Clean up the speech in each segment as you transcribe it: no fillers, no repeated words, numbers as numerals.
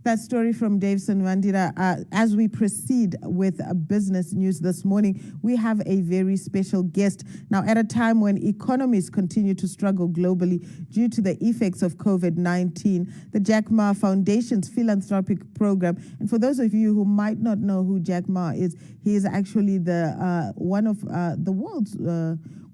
That story from Davison Wandira. As we proceed with business news this morning, we have a very special guest. Now, at a time when economies continue to struggle globally due to the effects of COVID-19, the Jack Ma Foundation's philanthropic program, and for those of you who might not know who Jack Ma is, he is actually the one of the world's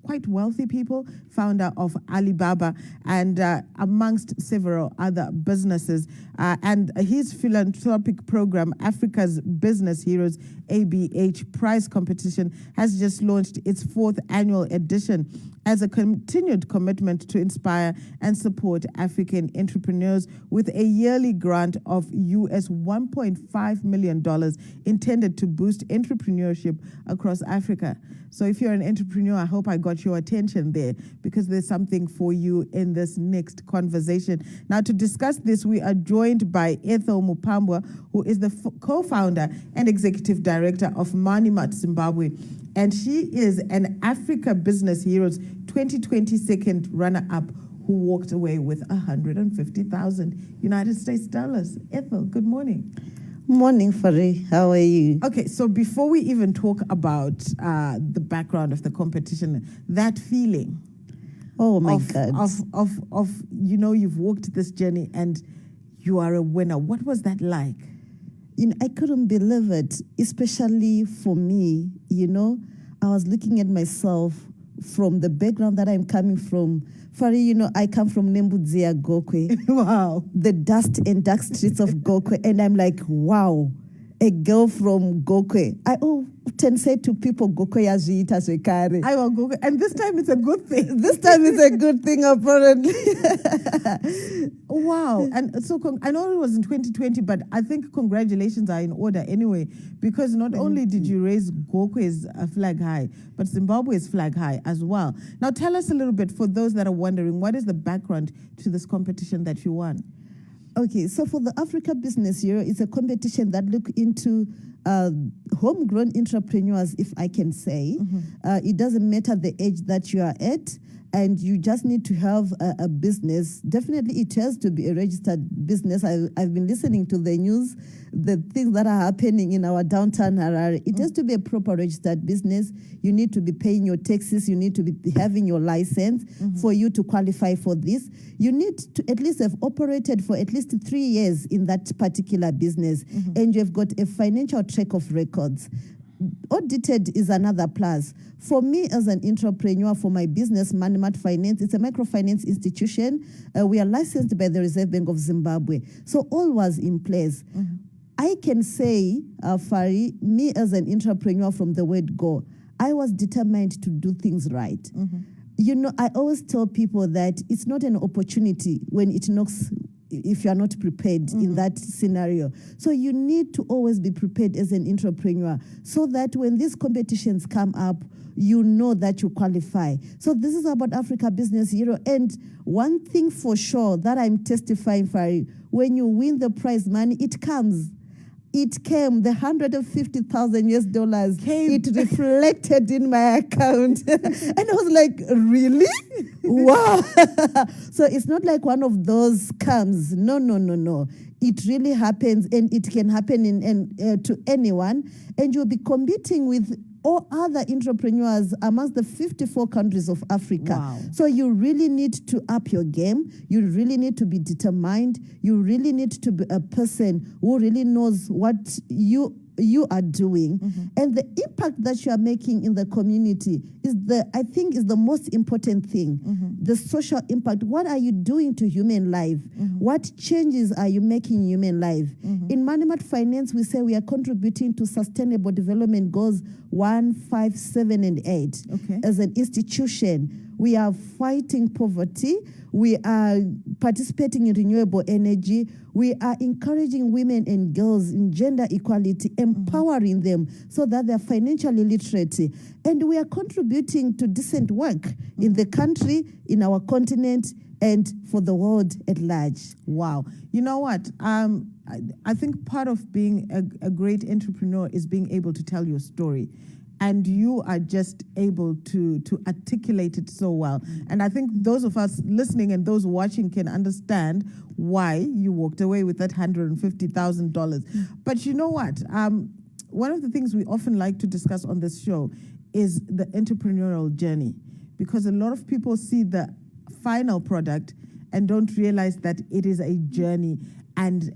quite wealthy people, founder of Alibaba, and amongst several other businesses. And his philanthropic program, Africa's Business Heroes ABH Prize Competition, has just launched its 4th annual edition as a continued commitment to inspire and support African entrepreneurs with a yearly grant of US $1.5 million intended to boost entrepreneurship across Africa. So if you're an entrepreneur, I hope I got your attention there, because there's something for you in this next conversation. Now, to discuss this, we are joined by Ethel Mupambwa, who is the co-founder and executive director of Manimat Zimbabwe. And she is an Africa Business Heroes 2020 second runner-up who walked away with 150,000 United States dollars. Ethel, good morning. Morning, Fari. How are you? Okay, so before we even talk about the background of the competition, that feeling. Oh my God. Of you know, you've walked this journey and you are a winner. What was that like? You know, I couldn't believe it, especially for me. You know, I was looking at myself from the background that I'm coming from. Fari, you know, I come from Nembudzia, Gokwe. Wow. The dust and dark streets of Gokwe. And I'm like, wow, a girl from Gokwe. I often say to people, Gokwe yaziita zvekare. I will Gokwe. And this time it's a good thing. This time it's a good thing, apparently. Wow. And so I know it was in 2020, but I think congratulations are in order anyway, because not only did you raise Gokwe's flag high, but Zimbabwe's flag high as well. Now tell us a little bit, for those that are wondering, what is the background to this competition that you won? Okay, so for the Africa Business Hero, it's a competition that look into homegrown entrepreneurs, if I can say. It doesn't matter the age that you are at, and you just need to have a business. Definitely it has to be a registered business. I've been listening to the news, the things that are happening in our downtown Harare. It has to be a proper registered business. You need to be paying your taxes. You need to be having your license for you to qualify for this. You need to at least have operated for at least 3 years in that particular business, and you've got a financial track of records. Audited is another plus. For me as an entrepreneur, for my business, Manimat Finance, it's a microfinance institution. We are licensed by the Reserve Bank of Zimbabwe. So all was in place. I can say, Fari, me as an entrepreneur from the word go, I was determined to do things right. You know, I always tell people that it's not an opportunity when it knocks if you are not prepared in that scenario. So you need to always be prepared as an entrepreneur, so that when these competitions come up, you know that you qualify. So this is about Africa Business Hero. And one thing for sure that I'm testifying for, when you win the prize money, it comes. It came, the 150,000 US dollars came. It reflected in my account. And I was like, really? Wow. So it's not like one of those scams. No. It really happens, and it can happen to anyone. And you'll be competing with all other entrepreneurs amongst the 54 countries of Africa. Wow. So you really need to up your game. You really need to be determined. You really need to be a person who really knows what you are doing. And the impact that you are making in the community is I think is the most important thing. The social impact. What are you doing to human life? What changes are you making in human life? In Manimat Finance, we say we are contributing to Sustainable Development Goals 1, 5, 7, and 8. Okay. As an institution, we are fighting poverty. We are participating in renewable energy. We are encouraging women and girls in gender equality, empowering them so that they're financially literate. And we are contributing to decent work in the country, in our continent, and for the world at large. Wow. You know what? I think part of being a great entrepreneur is being able to tell your story. And you are just able to articulate it so well. And I think those of us listening and those watching can understand why you walked away with that $150,000. But you know what? One of the things we often like to discuss on this show is the entrepreneurial journey, because a lot of people see the final product and don't realize that it is a journey, and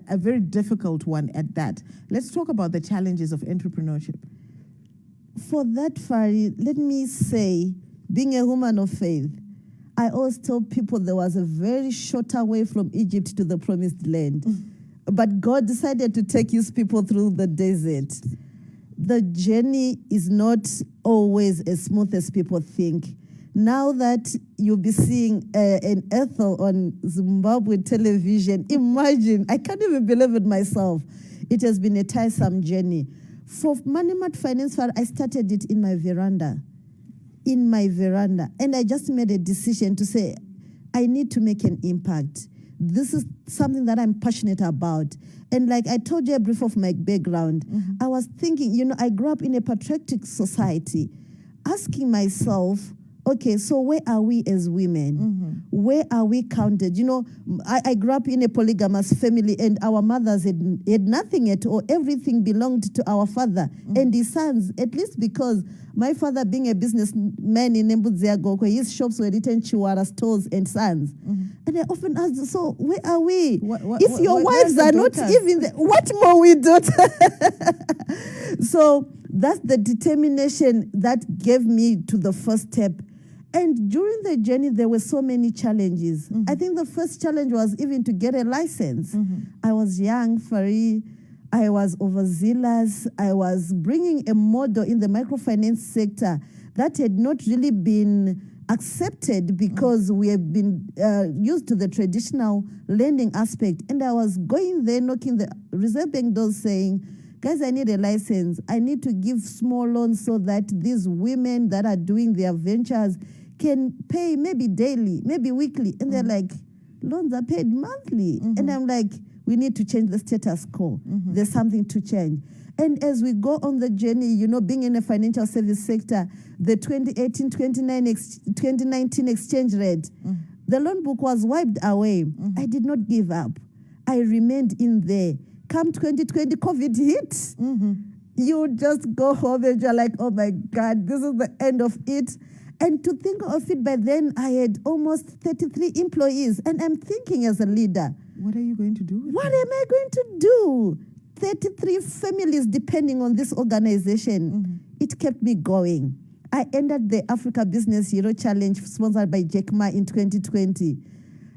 a very difficult one at that. Let's talk about the challenges of entrepreneurship. For that, Fari, let me say, being a woman of faith, I always tell people there was a very shorter way from Egypt to the promised land. But God decided to take his people through the desert. The journey is not always as smooth as people think. Now that you'll be seeing an Ethel on Zimbabwe television, imagine, I can't even believe it myself. It has been a tiresome journey. For Money Finance Fund, I started it in my veranda. And I just made a decision to say, I need to make an impact. This is something that I'm passionate about. And like I told you a brief of my background, I was thinking, I grew up in a patriarchal society, asking myself, okay, so where are we as women? Where are we counted? I grew up in a polygamous family, and our mothers had nothing at all. Everything belonged to our father and his sons, at least because my father, being a businessman in Mbudziagoko, his shops were written Chiwara stores and sons. And I often asked, so where are we? If your wives are not even there, what more we do? So that's the determination that gave me to the first step. And during the journey, there were so many challenges. I think the first challenge was even to get a license. I was young, Fari. I was overzealous. I was bringing a model in the microfinance sector that had not really been accepted because we have been used to the traditional lending aspect. And I was going there, knocking the Reserve Bank doors saying, guys, I need a license. I need to give small loans so that these women that are doing their ventures can pay maybe daily, maybe weekly. And they're like, loans are paid monthly. And I'm like, we need to change the status quo. There's something to change. And as we go on the journey, being in a financial service sector, the 2018-2019 exchange rate, the loan book was wiped away. I did not give up. I remained in there. Come 2020, COVID hit. You just go home and you're like, oh my God, this is the end of it. And to think of it, by then I had almost 33 employees. And I'm thinking as a leader, what are you going to do? What am I going to do? 33 families depending on this organization. It kept me going. I ended the Africa Business Hero Challenge sponsored by Jack Ma in 2020.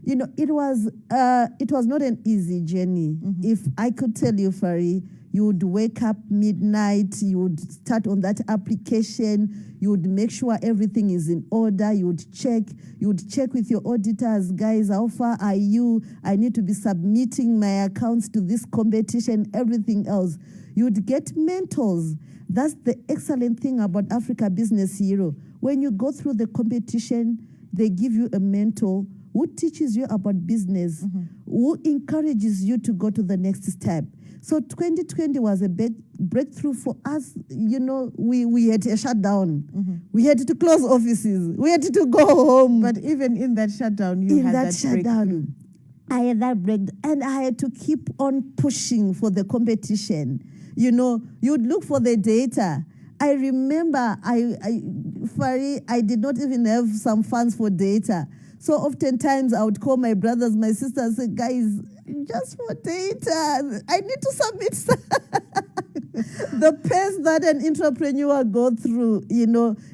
It was not an easy journey. If I could tell you, Fari, you would wake up midnight, you would start on that application, you would make sure everything is in order, you would check with your auditors, guys, how far are you? I need to be submitting my accounts to this competition, everything else. You would get mentors. That's the excellent thing about Africa Business Hero. When you go through the competition, they give you a mentor who teaches you about business, who encourages you to go to the next step. So 2020 was a big breakthrough for us. We had a shutdown. We had to close offices. We had to go home. But even in that shutdown, you had that breakthrough. I had that break, and I had to keep on pushing for the competition. You'd look for the data. I remember, Fari, I did not even have some funds for data. So oftentimes I would call my brothers, my sisters, and say, guys, just for data, I need to submit. The pain that an entrepreneur go through,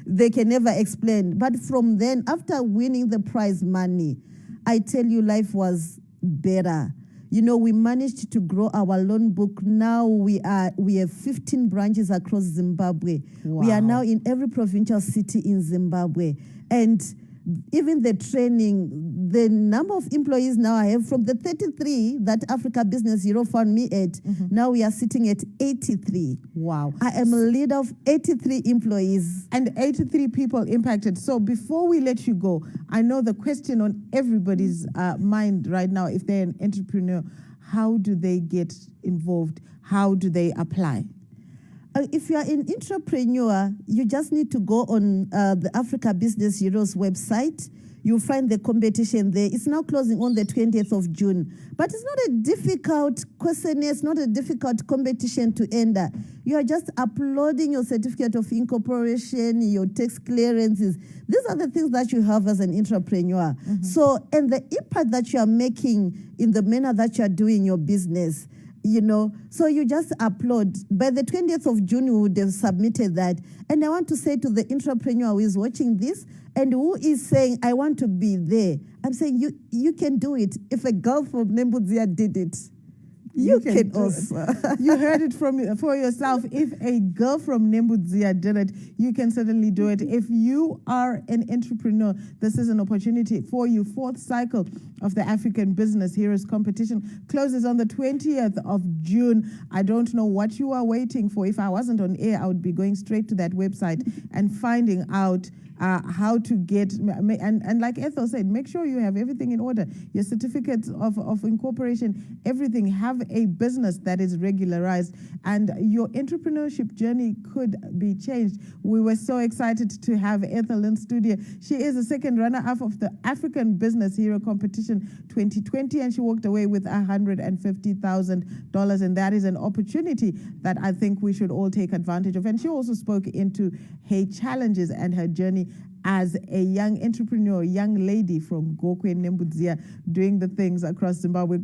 they can never explain. But from then, after winning the prize money, I tell you, life was better. We managed to grow our loan book. Now we have 15 branches across Zimbabwe. Wow. We are now in every provincial city in Zimbabwe. And even the training, the number of employees now I have from the 33 that Africa Business Hero found me at, now we are sitting at 83. Wow. I am a leader of 83 employees. And 83 people impacted. So before we let you go, I know the question on everybody's mind right now, if they're an entrepreneur, how do they get involved? How do they apply? If you are an entrepreneur, you just need to go on the Africa Business Heroes website. You'll find the competition there. It's now closing on the 20th of June. But it's not a difficult questionnaire. It's not a difficult competition to enter. You are just uploading your certificate of incorporation, your tax clearances. These are the things that you have as an entrepreneur. So, and the impact that you are making in the manner that you are doing your business, you know, so you just upload. By the 20th of June, we would have submitted that. And I want to say to the entrepreneur who is watching this and who is saying, I want to be there, I'm saying you can do it. If a girl from Nembudzia did it, you can also. You heard it for yourself. If a girl from Nembudzia did it, you can certainly do it. If you are an entrepreneur, this is an opportunity for you. Fourth cycle of the African Business Heroes competition closes on the 20th of June. I don't know what you are waiting for. If I wasn't on air, I would be going straight to that website and finding out how to get, and like Ethel said, make sure you have everything in order. Your certificates of incorporation, everything. Have a business that is regularized, and your entrepreneurship journey could be changed. We were so excited to have Ethel in studio. She is the second runner-up of the African Business Hero Competition 2020, and she walked away with $150,000, and that is an opportunity that I think we should all take advantage of. And she also spoke into her challenges and her journey as a young entrepreneur, young lady from Gokwe Nembudzia, doing the things across Zimbabwe.